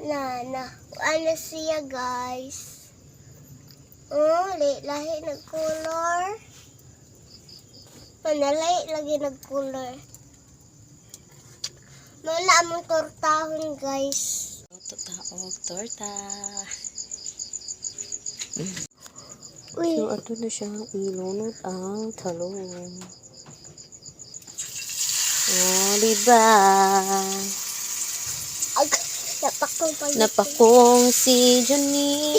Ano siya, guys? Oh, lahi nag-color. Manalay lagi nag-color. Mala among tortahon, guys. Taog torta. Uy. So, ato na siyang ilunod ang talong. Oh, diba? Napakong si Johnny.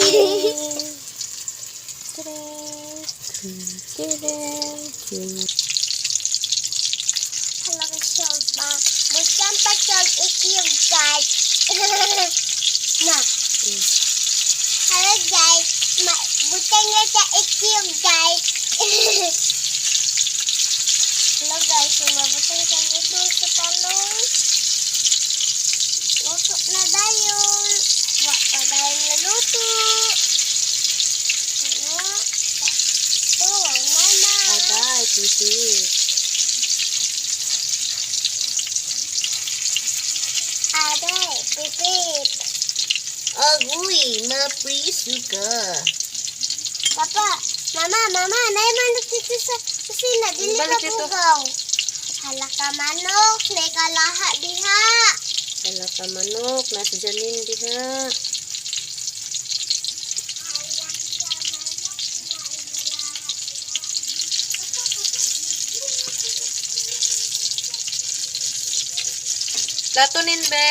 Hello, Michelle, ma. Bukan pacar ikium, guys. Nah. Hello, guys. Bukan niya ikium, guys. Hello, guys. Mabutan kang ito sa talong. Luto na dayon. Wak pa dayon na luto. Mama. Aday, pipi. Aday, pipit. Agoy, mapriso ka. Papa, mama, naimanok dito sa kusina. Dili ka Balik dito. bugaw. Hala ka manok, may kalaha diha. Wala ka manok, nasa Janine diha. Latunin, be.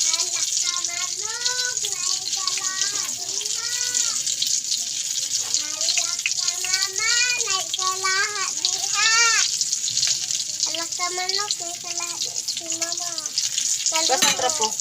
Hala ka manok, may kalaha diha. Hala ka mama, may kalaha diha. Hala ka manok, may kalaha diha si mama. Basta trapo.